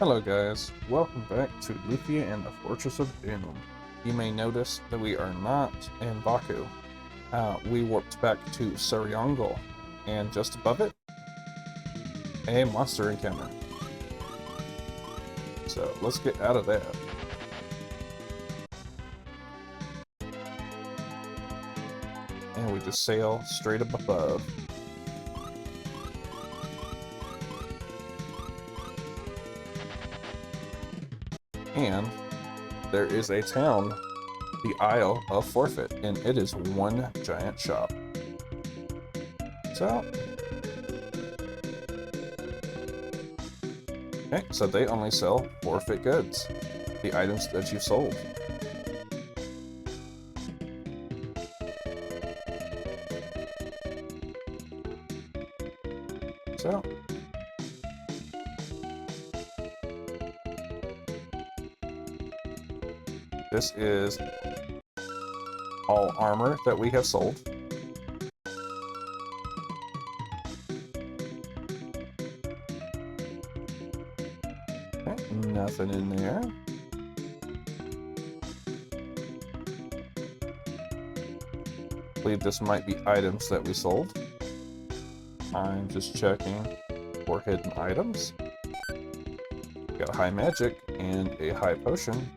Hello guys, welcome back to Lufia and the Fortress of Doom. You may notice that we are not in Baku. We warped back to Sariangol, and just above it, a monster encounter. So let's get out of that. And we just sail straight up above. And there is a town, the Isle of Forfeit, and it is one giant shop. So, okay, so they only sell forfeit goods, the items that you sold. So, this is all armor that we have sold. Okay, nothing in there. I believe this might be items that we sold. I'm just checking for hidden items. Got a high magic and a high potion.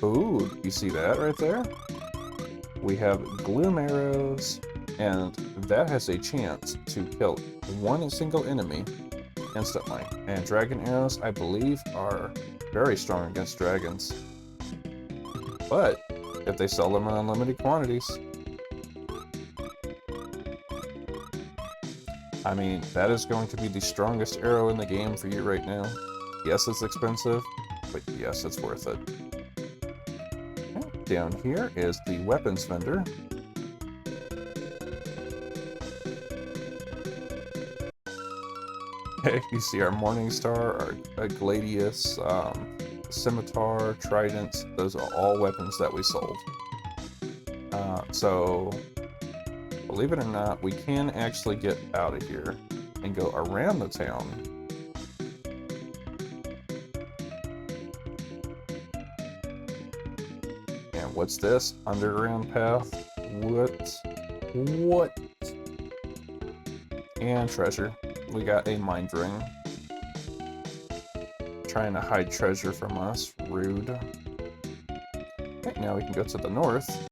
Ooh, you see that right there? We have gloom arrows, and that has a chance to kill one single enemy instantly. And dragon arrows, I believe, are very strong against dragons. But if they sell them in unlimited quantities, I mean, that is going to be the strongest arrow in the game for you right now. Yes, it's expensive, but yes, it's worth it. Down here is the weapons vendor. Okay, you see our Morning Star, our Gladius, Scimitar, Trident. Those are all weapons that we sold. So, believe it or not, we can actually get out of here and go around the town. And what's this? Underground path? What? And treasure. We got a mind ring. Trying to hide treasure from us. Rude. Okay, now we can go to the north,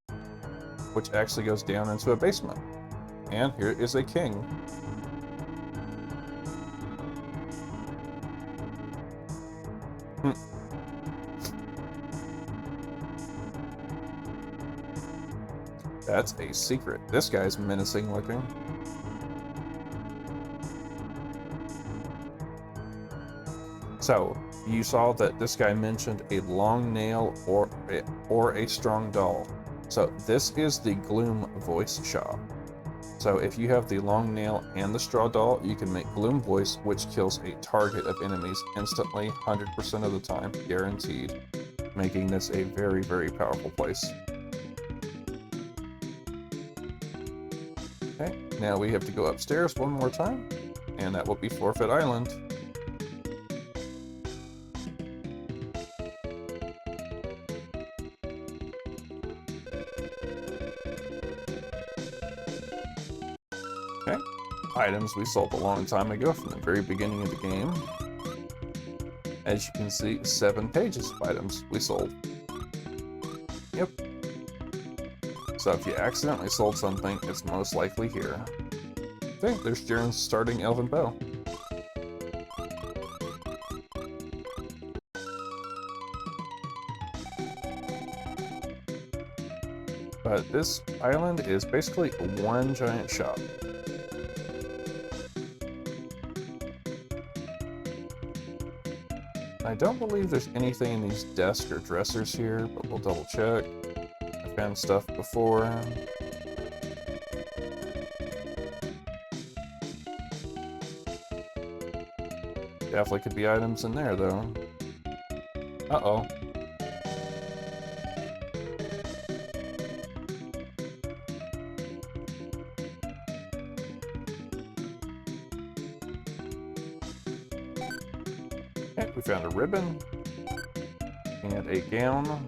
which actually goes down into a basement. And here is a king. That's a secret. This guy's menacing looking. So, you saw that this guy mentioned a long nail or a strong doll. So this is the Gloom voice shop. So if you have the long nail and the straw doll, you can make Gloom voice, which kills a target of enemies instantly, 100% of the time, guaranteed, making this a very, very powerful place. Okay, now we have to go upstairs one more time, and that will be Forfeit Island. Okay, items we sold a long time ago from the very beginning of the game. As you can see, 7 pages of items we sold. Yep. So if you accidentally sold something, it's most likely here. Okay, there's Jiren's starting elven bow. But this island is basically one giant shop. I don't believe there's anything in these desks or dressers here, but we'll double check. I found stuff before. Definitely could be items in there, though. Uh-oh. Okay, we found a ribbon and a gown.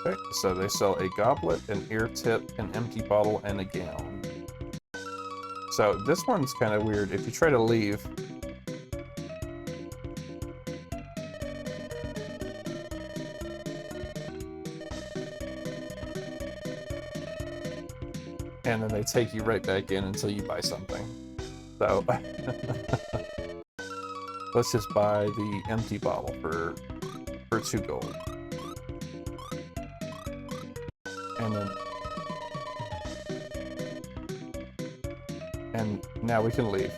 Okay, so they sell a goblet, an ear tip, an empty bottle, and a gown. So this one's kind of weird. If you try to leave, and then they take you right back in until you buy something. So let's just buy the empty bottle for 2 gold. And now we can leave.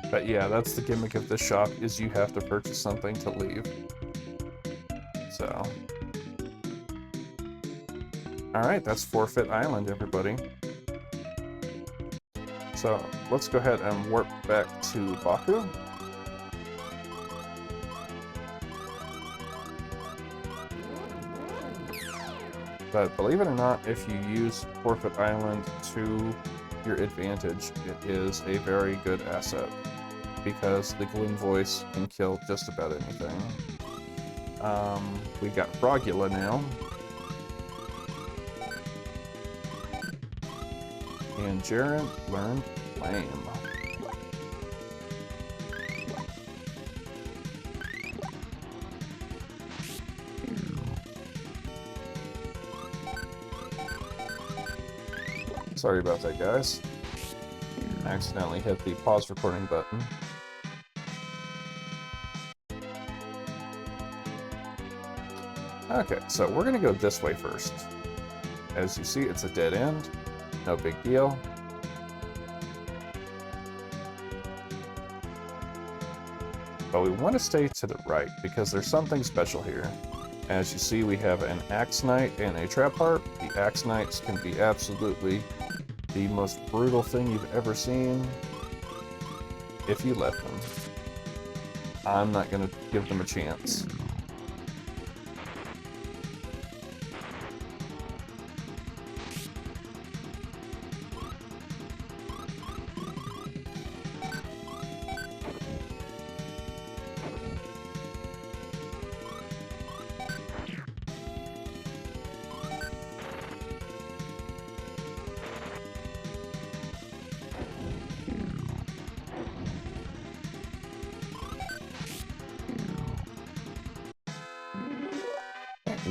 But yeah, that's the gimmick of this shop, is you have to purchase something to leave. So. Alright, that's Forfeit Island, everybody. So, let's go ahead and warp back to Baku. But believe it or not, if you use Forfeit Island to your advantage, it is a very good asset, because the Gloom Voice can kill just about anything. We got Frogula now. And Jared learned Flame. Sorry about that, guys. I accidentally hit the pause recording button. Okay, so we're gonna go this way first. As you see, it's a dead end. No big deal. But we want to stay to the right, because there's something special here. As you see, we have an Axe Knight and a Trap Harp. The Axe Knights can be absolutely the most brutal thing you've ever seen, if you let them. I'm not going to give them a chance.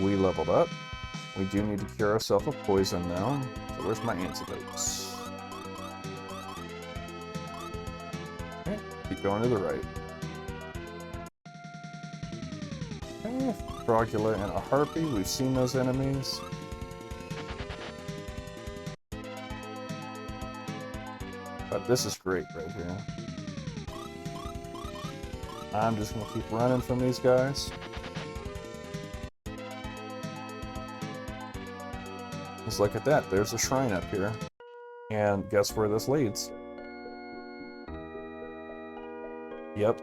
We leveled up. We do need to cure ourselves of poison now. So where's my antidotes? Okay, keep going to the right. Okay, Frogula and a Harpy. We've seen those enemies. But this is great right here. I'm just going to keep running from these guys. Just look at that, there's a shrine up here. And guess where this leads? Yep,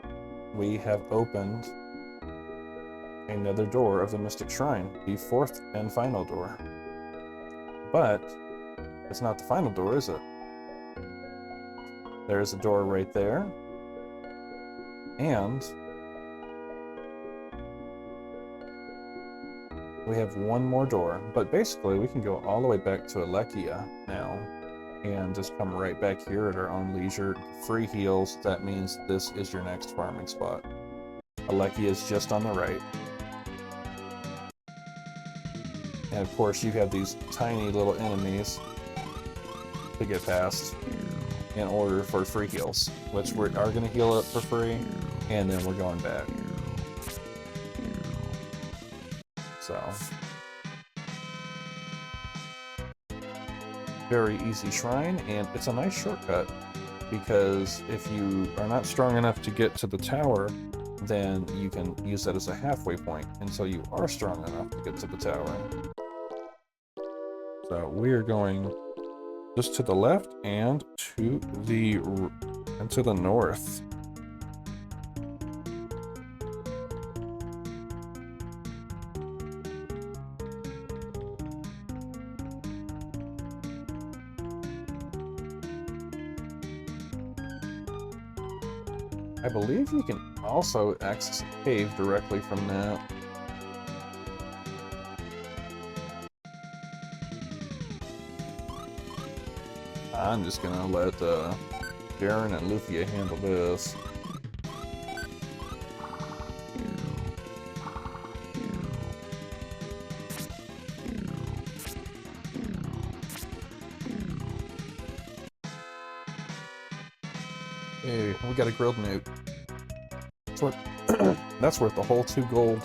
we have opened another door of the Mystic Shrine, the 4th and final door. But it's not the final door, is it? There's a door right there. And we have one more door, but basically we can go all the way back to Lufia now and just come right back here at our own leisure. Free heals, that means this is your next farming spot. Lufia is just on the right. And of course you have these tiny little enemies to get past in order for free heals, which we are going to heal up for free, and then we're going back. So, very easy shrine, and it's a nice shortcut, because if you are not strong enough to get to the tower then you can use that as a halfway point until you are strong enough to get to the tower. So we are going just to the left and to the north. I believe you can also access a cave directly from that. I'm just gonna let Darren and Lufia handle this. Hey, we got a grilled newt. That's worth the whole 2 gold.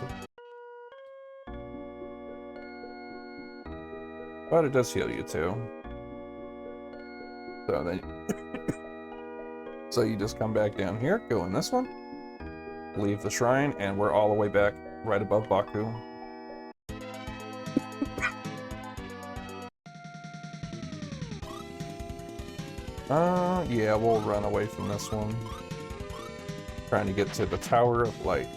But it does heal you too. So then, so you just come back down here, go in this one, leave the shrine, and we're all the way back right above Baku. Yeah, we'll run away from this one. Trying to get to the Tower of Light.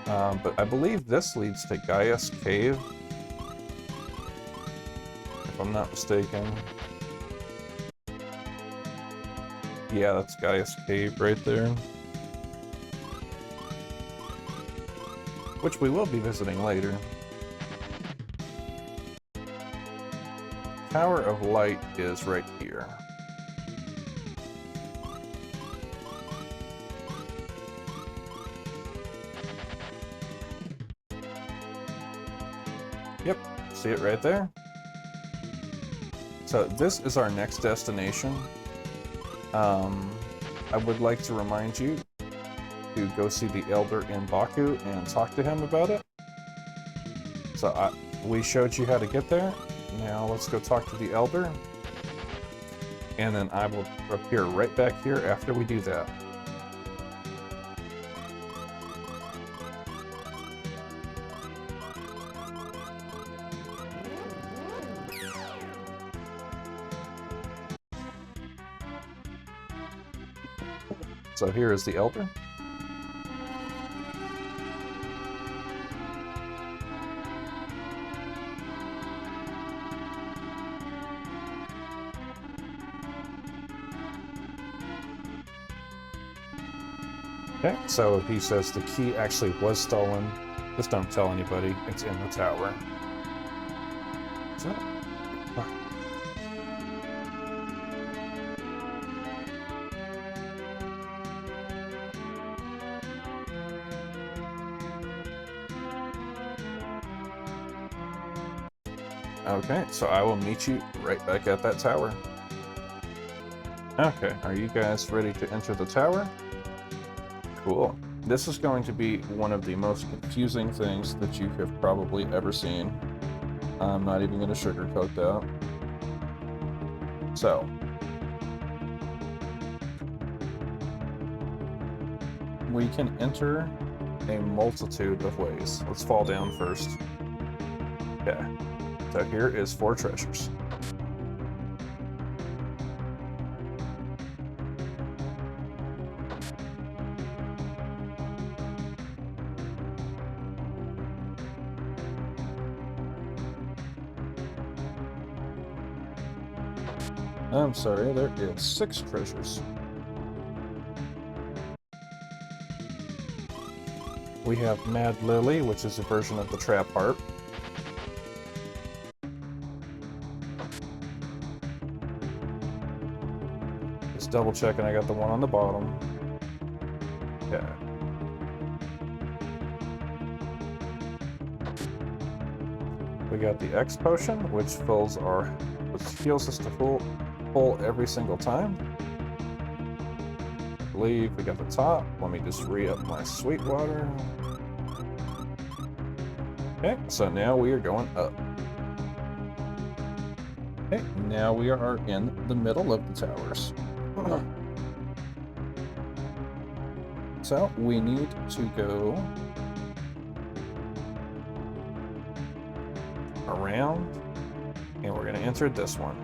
But I believe this leads to Gaia's Cave, if I'm not mistaken. Yeah, that's Gaia's Cave right there. Which we will be visiting later. Tower of Light is right here. Yep, see it right there? So this is our next destination. I would like to remind you to go see the Elder in Baku and talk to him about it. So we showed you how to get there. Now let's go talk to the Elder. And then I will appear right back here after we do that. So here is the Elder. Okay, so he says the key actually was stolen. Just don't tell anybody, it's in the tower. So, okay, so I will meet you right back at that tower. Okay, are you guys ready to enter the tower? Cool. This is going to be one of the most confusing things that you have probably ever seen. I'm not even going to sugarcoat that. So, we can enter a multitude of ways. Let's fall down first. Okay. So here is 4 treasures. I'm sorry, there is 6 treasures. We have Mad Lily, which is a version of the trap harp. Just double checking I got the one on the bottom. Okay. We got the X potion, which heals us to full every single time. I believe we got the top. Let me just re-up my sweet water. Okay, so now we are going up. Okay, now we are in the middle of the towers. So we need to go around, and we're going to enter this one.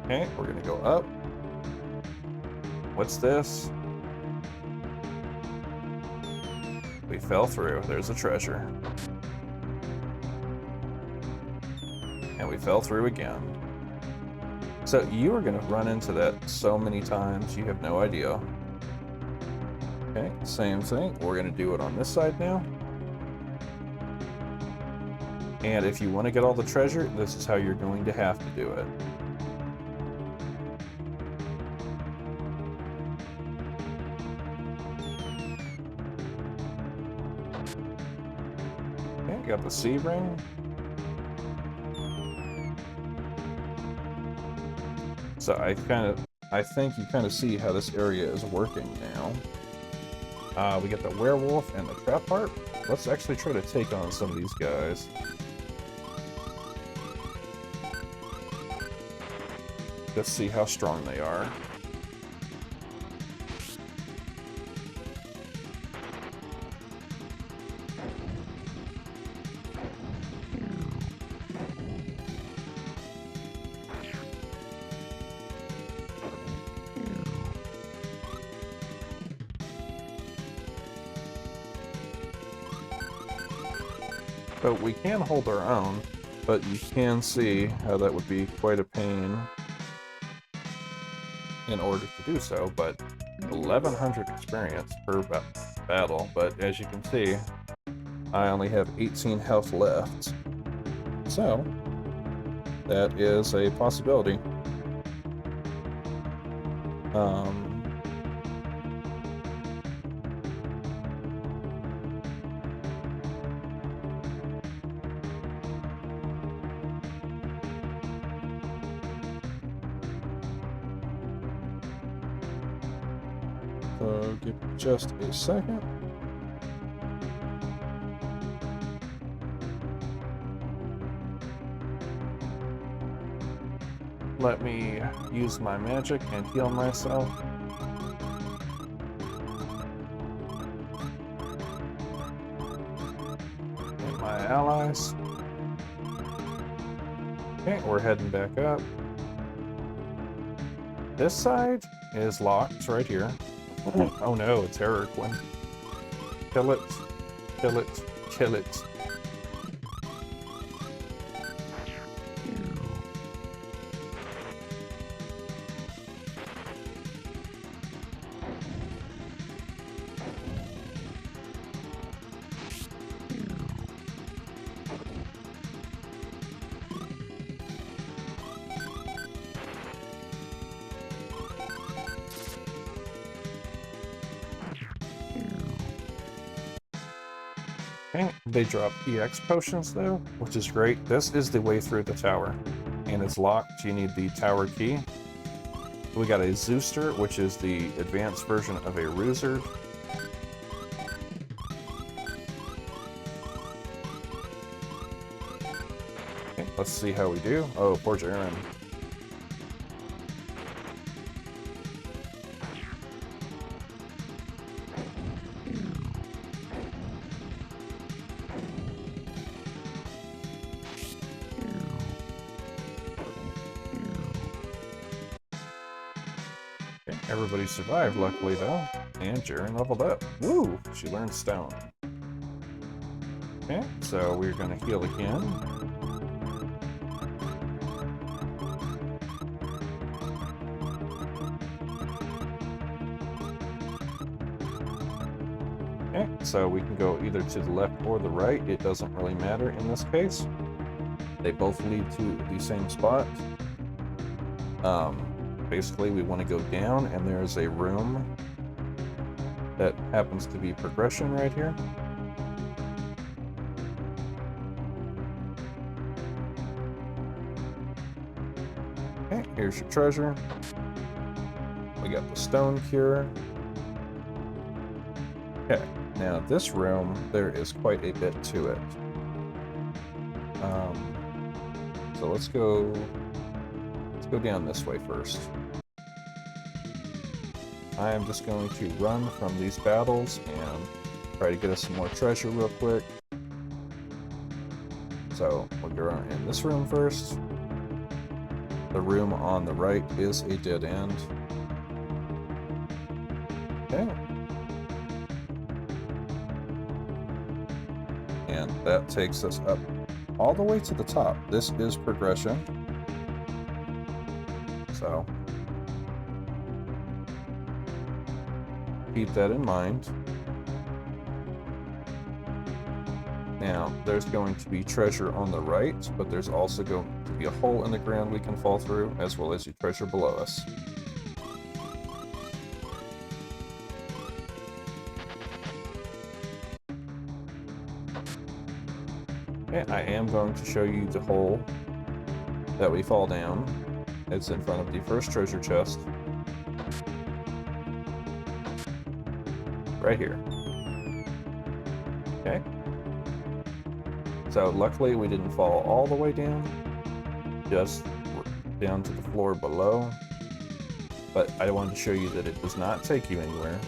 Okay, we're going to go up. What's this? We fell through. There's a treasure. And we fell through again. So you are going to run into that so many times, you have no idea. Okay, same thing. We're going to do it on this side now. And if you want to get all the treasure, this is how you're going to have to do it. Okay, got the sea ring. So I think you kind of see how this area is working now. We got the werewolf and the trap heart. Let's actually try to take on some of these guys. Let's see how strong they are. So we can hold our own, but you can see how that would be quite a pain in order to do so. But 1100 experience per battle, but as you can see, I only have 18 health left. So that is a possibility. So give me just a second. Let me use my magic and heal myself. And my allies. Okay, we're heading back up. This side is locked right here. Oh no, it's Terror Quinn. Kill it, kill it, kill it. Okay, they drop EX potions though, which is great. This is the way through the tower, and it's locked. You need the tower key. We got a Zooster, which is the advanced version of a Roozer. Okay, let's see how we do. Oh, poor Jaren. Everybody survived, luckily, though. And Jaren leveled up. Woo! She learned stone. Okay, so we're going to heal again. Okay, so we can go either to the left or the right. It doesn't really matter in this case. They both lead to the same spot. Basically, we want to go down, and there's a room that happens to be progression right here. Okay, here's your treasure. We got the stone cure. Okay, now this room, there is quite a bit to it. So let's go let's go down this way first. I am just going to run from these battles and try to get us some more treasure real quick. So we'll go in this room first. The room on the right is a dead end. Okay. And that takes us up all the way to the top. This is progression. So keep that in mind. Now, there's going to be treasure on the right, but there's also going to be a hole in the ground we can fall through, as well as the treasure below us. Okay, I am going to show you the hole that we fall down. It's in front of the first treasure chest. Right here. Okay. So luckily we didn't fall all the way down, just down to the floor below. But I wanted to show you that it does not take you anywhere.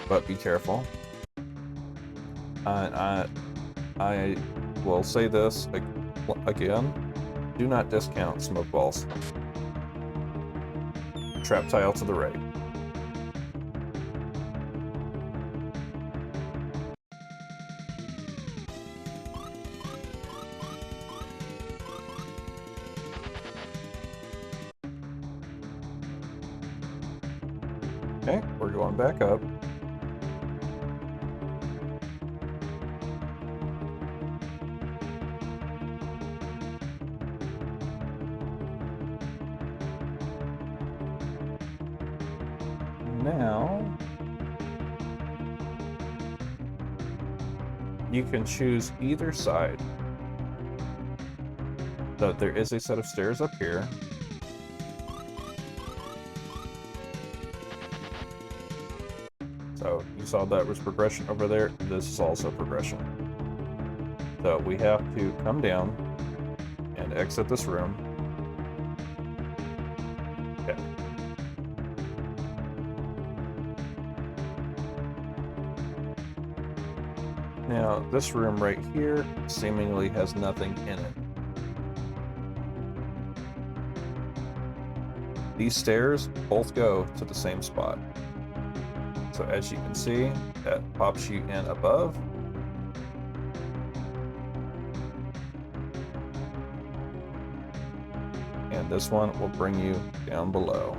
But be careful. I will say this again, do not discount smoke balls. Trap tile to the right. Okay, we're going back up. Now, you can choose either side. So there is a set of stairs up here. So you saw that was progression over there. This is also progression. So we have to come down and exit this room. Okay. Now, this room right here seemingly has nothing in it. These stairs both go to the same spot. So as you can see, that pops you in above. And this one will bring you down below.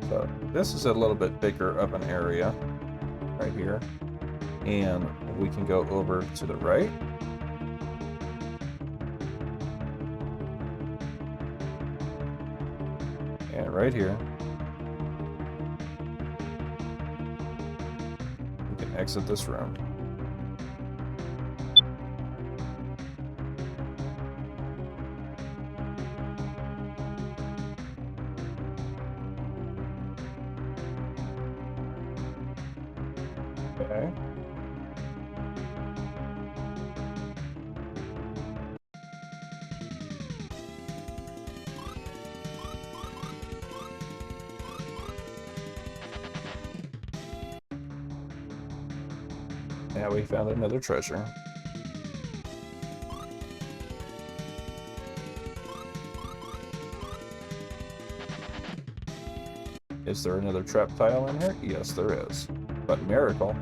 So this is a little bit bigger of an area right here. And we can go over to the right. And right here, we can exit this room. Okay. Now we found another treasure. Is there another trap tile in here? Yes, there is. But miracle.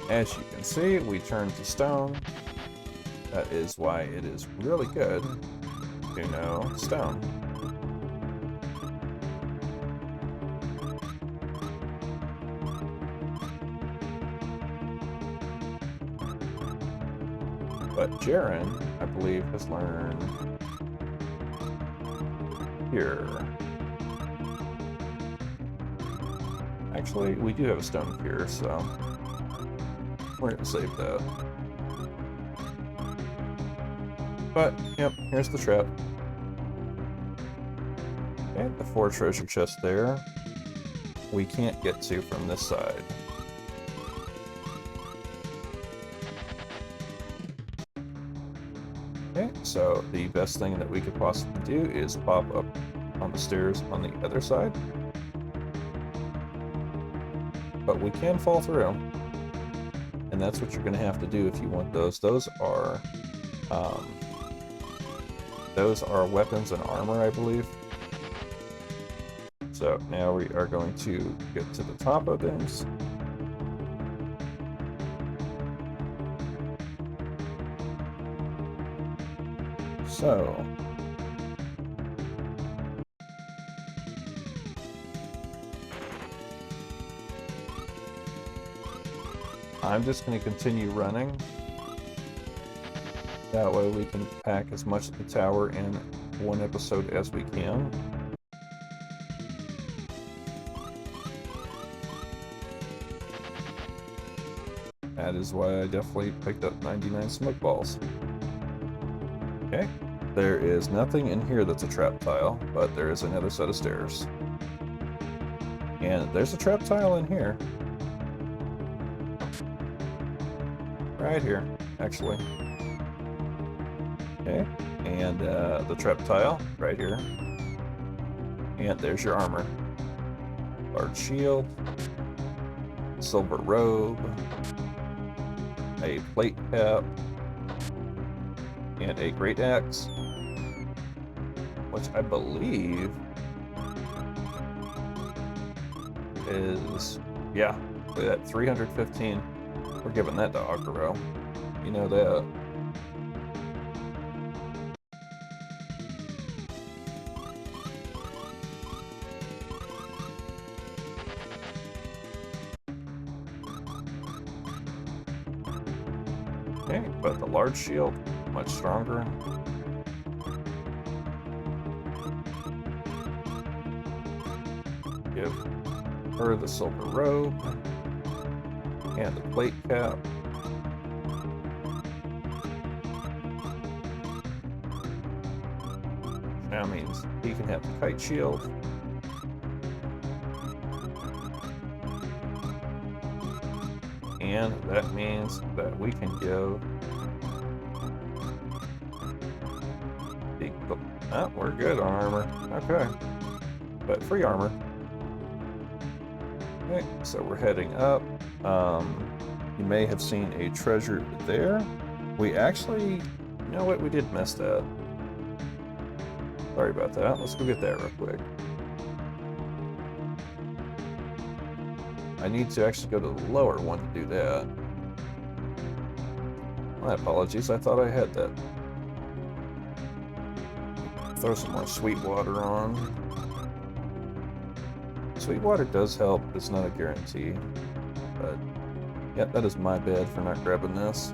As you can see, we turned to stone. That is why it is really good to know stone. But Jaren, I believe, has learned here. Actually, we do have a stone here, so we're going to save that. But, yep, here's the trap. Okay, the 4 treasure chests there. We can't get to from this side. Okay, so the best thing that we could possibly do is pop up on the stairs on the other side. But we can fall through. And that's what you're going to have to do if you want those. Those are weapons and armor, I believe. So now we are going to get to the top of things. So I'm just going to continue running. That way we can pack as much of the tower in one episode as we can. That is why I definitely picked up 99 smoke balls. Okay, there is nothing in here that's a trap tile, but there is another set of stairs. And there's a trap tile in here. Right here, actually. Okay, and the trap tile right here. And there's your armor. Large shield, silver robe, a plate cap, and a great axe, which I believe is, yeah, at 315. We're giving that to Akuro. You know that. Okay, but the large shield, much stronger. Give her the silver robe and the plate cap. That means he can have the kite shield. And that means that we can give the... Oh, we're good on armor. Okay. But free armor. Okay, so we're heading up. You may have seen a treasure there. We actually... You know what? We did miss that. Sorry about that. Let's go get that real quick. I need to actually go to the lower one to do that. My apologies, I thought I had that. Throw some more sweet water on. Sweet water does help, but it's not a guarantee. But, yeah, that is my bad for not grabbing this.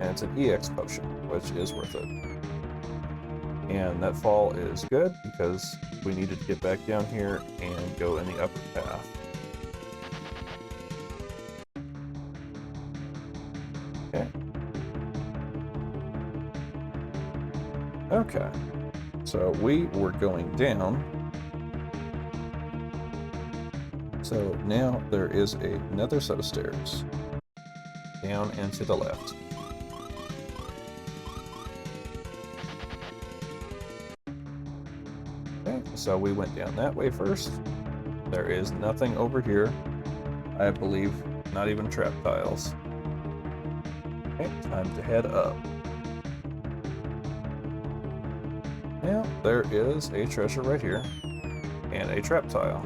And it's an EX potion, which is worth it. And that fall is good because we needed to get back down here and go in the upper path. Okay. Okay. So we were going down. So now there is another set of stairs. Down and to the left. So we went down that way first. There is nothing over here. I believe not even trap tiles. Okay, time to head up. Now there is a treasure right here and a trap tile.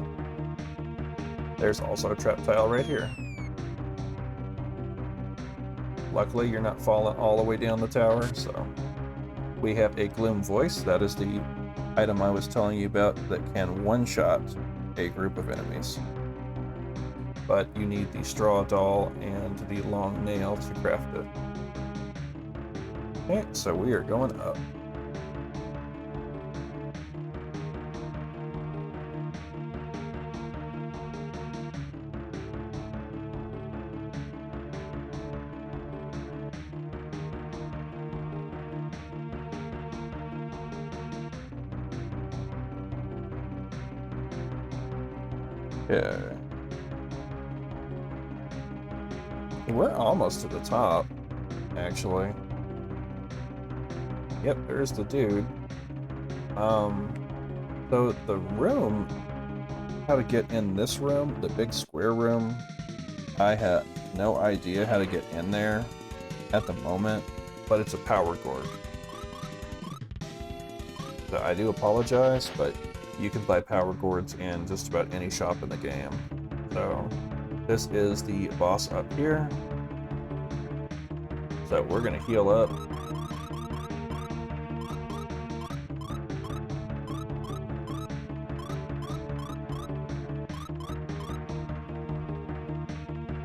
There's also a trap tile right here. Luckily you're not falling all the way down the tower, so we have a gloom voice. That is the item I was telling you about that can one-shot a group of enemies. But you need the straw doll and the long nail to craft it. Okay, so we are going up. Yeah. We're almost to the top, actually. Yep, there's the dude. So the room, how to get in this room, the big square room, I have no idea how to get in there at the moment, but it's a power gourd. So I do apologize, but you can buy power gourds in just about any shop in the game. So this is the boss up here. So we're gonna heal up.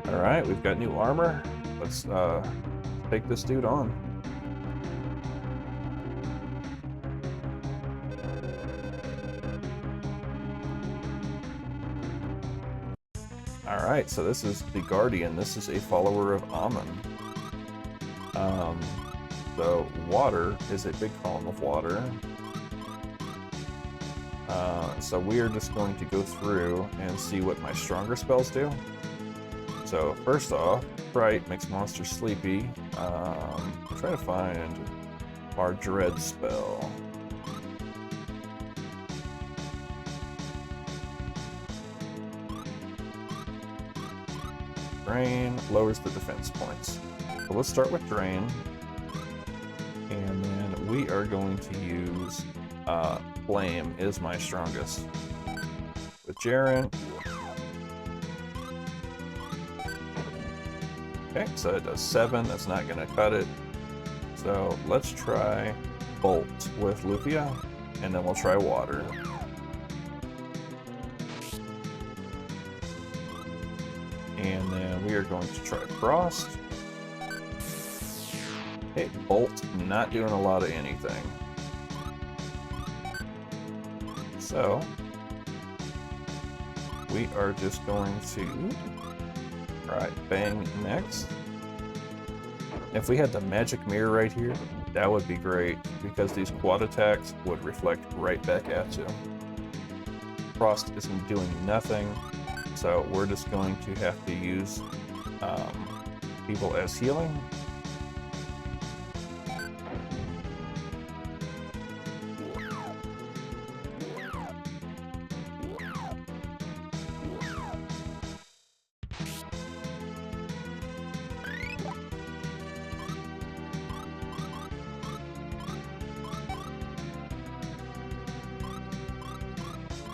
Alright, we've got new armor. Let's take this dude on. Alright, so this is the Guardian. This is a follower of Amun. So water is a big column of water. So we are just going to go through and see what my stronger spells do. So first off, Fright makes monsters sleepy. Try to find our Dread spell. Drain lowers the defense points. So let's start with Drain. And then we are going to use Flame is my strongest. With Jaren. Okay, so it does 7. That's not going to cut it. So let's try Bolt with Lufia, and then we'll try Water. And then we are going to try Frost. Okay, Bolt not doing a lot of anything. So we are just going to try Bang next. If we had the magic mirror right here, that would be great, because these quad attacks would reflect right back at you. Frost isn't doing nothing, so we're just going to have to use people as healing.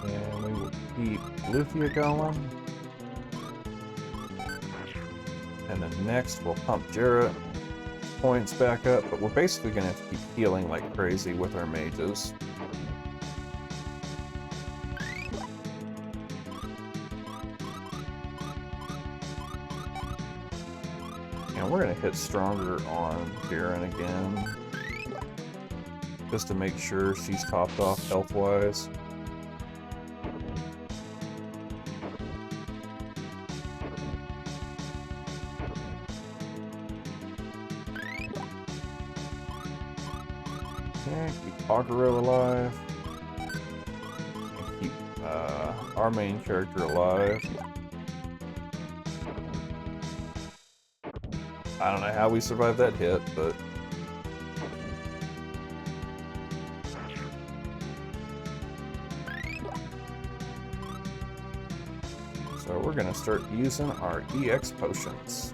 And we will keep Lufia going. And then next we'll pump Jarrett points back up, but we're basically going to have to keep healing like crazy with our mages. And we're going to hit stronger on Jaren again, just to make sure she's topped off health-wise. Okay, keep Aguro alive. And keep our main character alive. I don't know how we survived that hit, but... So we're gonna start using our EX potions.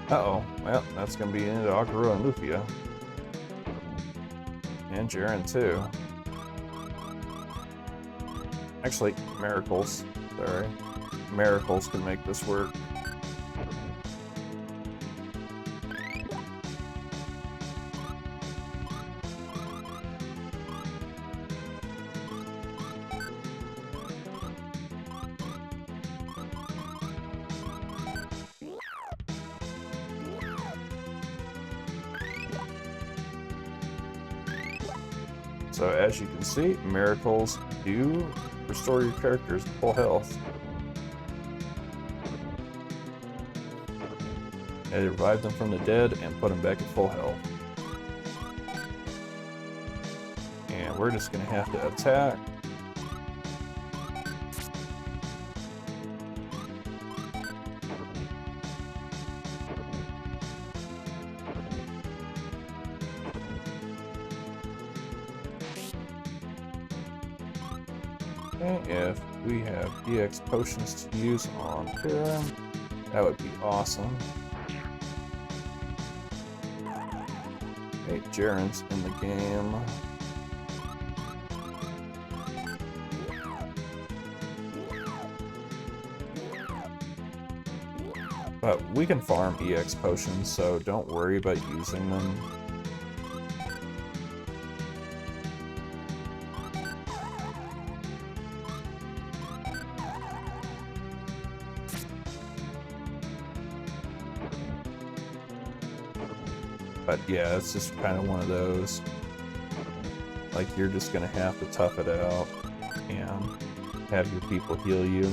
Uh-oh, well, that's gonna be into Aguro and Lufia. And Jaren too. Actually, Miracles. Sorry. Miracles can make this work. So as you can see, miracles do restore your characters to full health. And revive them from the dead and put them back at full health. And we're just going to have to attack. And if we have EX potions to use on Karen, that would be awesome. Okay, Jaren's in the game. But we can farm EX potions, so don't worry about using them. But yeah, it's just kind of one of those. Like, you're just gonna have to tough it out and have your people heal you.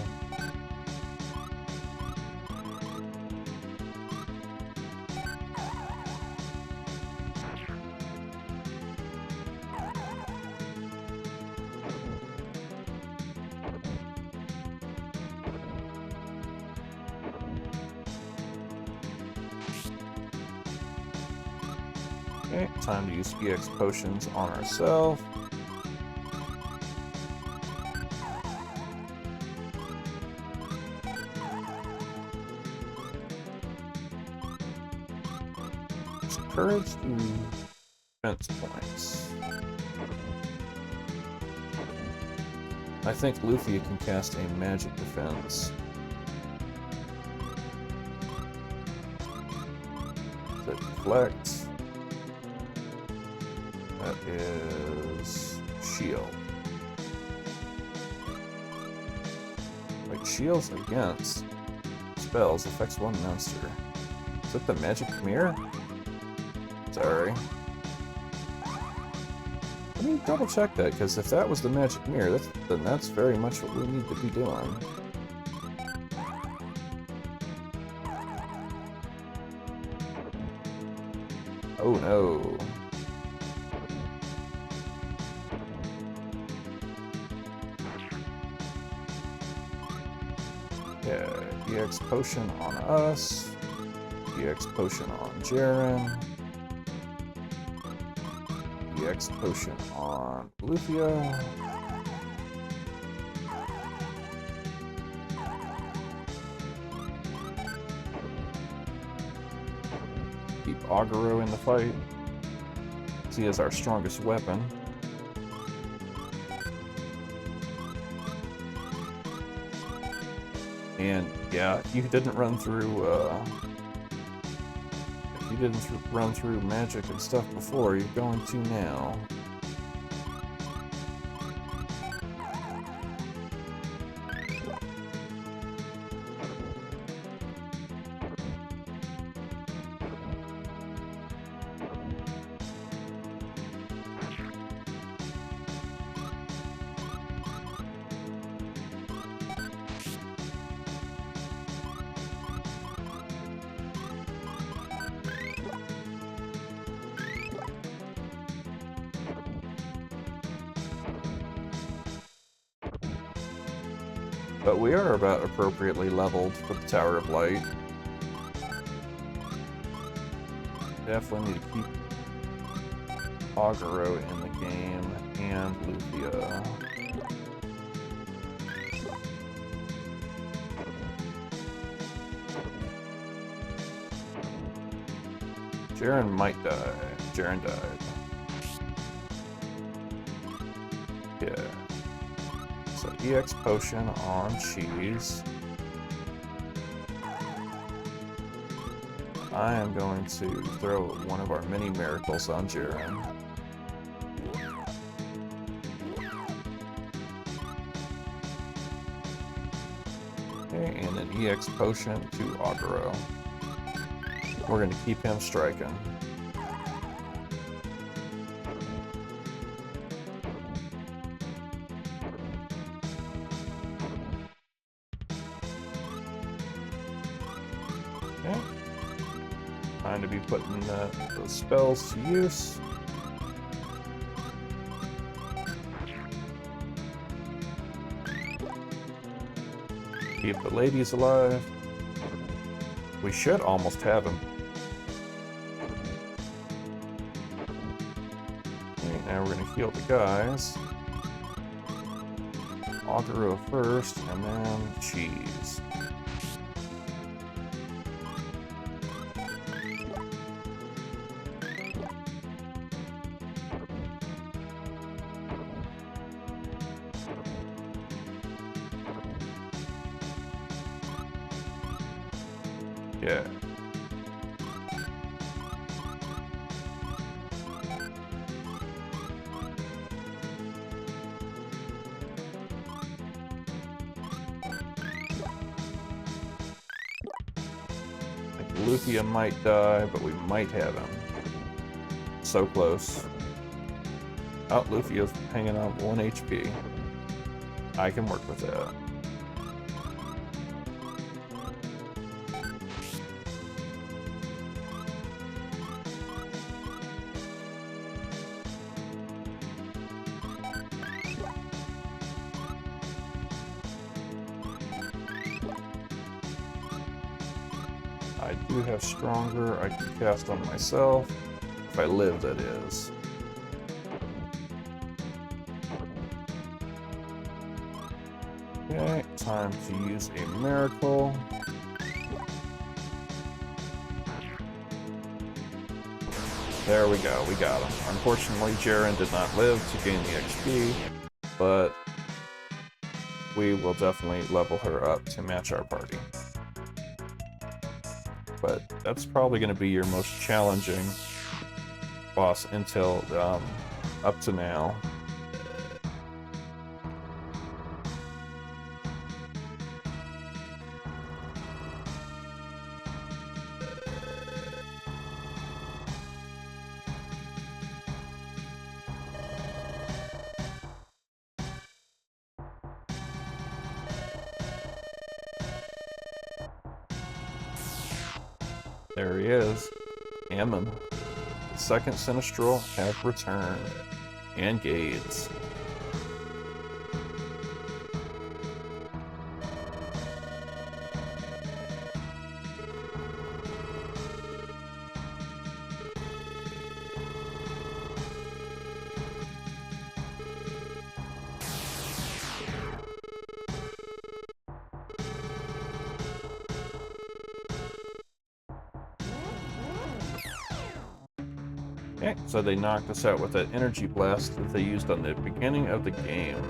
Okay, time to use EX potions on ourselves. Courage to defense points. I think Lufia can cast a magic defense. That deflects. That is shield. Like, shields against spells affects one monster. Is that the magic mirror? Sorry. Let me double check that, because if that was the magic mirror, then that's very much what we need to be doing. Oh no. Yeah, EX potion on us. EX potion on Jaren. EX potion on Lufia. Keep Aggro in the fight. He is our strongest weapon. And yeah, if you didn't run through magic and stuff before, you're going to now. But we are about appropriately leveled for the Tower of Light. Definitely need to keep Aggro in the game and Lufia. Jaren might die. Jaren died. Yeah. So EX potion on Cheese. I am going to throw one of our mini miracles on Jaren. Okay, and an EX potion to Aggro. We're going to keep him striking. putting those spells to use. Keep the ladies alive. We should almost have him. Okay, now we're gonna heal the guys. Auguro first, and then cheese. Yeah. Lufia might die, but we might have him. So close. Oh, Lufia's hanging on 1 HP. I can work with that. I do have stronger. I can cast on myself. If I live, that is. Okay, time to use a miracle. There we go, we got him. Unfortunately, Jaren did not live to gain the XP, but we will definitely level her up to match our party. But that's probably going to be your most challenging boss until up to now. There he is. Ammon. The second Sinistral have returned. And Gades. Okay, so they knocked us out with that energy blast that they used on the beginning of the game.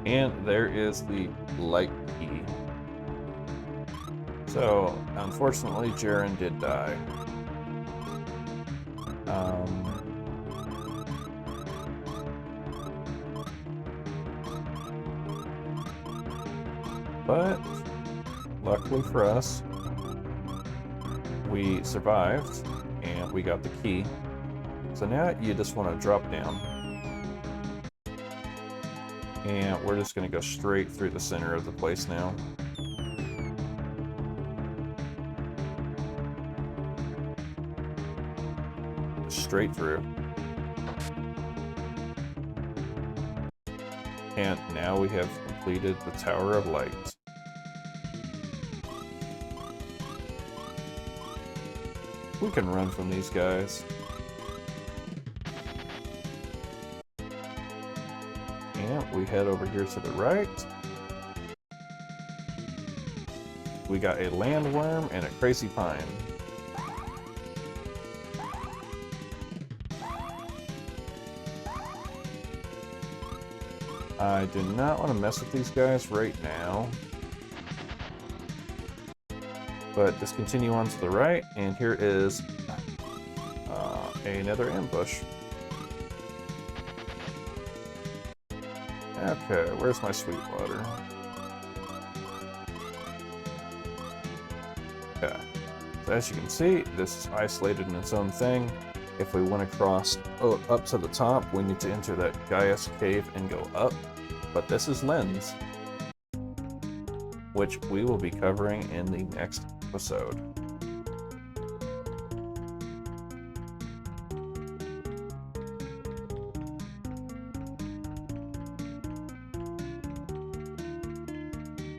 And there is the light key. So, unfortunately, Jaren did die. But, luckily for us, we survived, and we got the key. So now you just want to drop down. And we're just going to go straight through the center of the place now. Straight through. And now we have completed the Tower of Light. We can run from these guys. And we head over here to the right. We got a landworm and a crazy pine. I do not want to mess with these guys right now. But just continue on to the right, and here is another ambush. Okay, where's my sweet water? Okay. So as you can see, this is isolated in its own thing. If we want to cross up to the top, we need to enter that Gaius cave and go up. But this is Lens, which we will be covering in the next episode.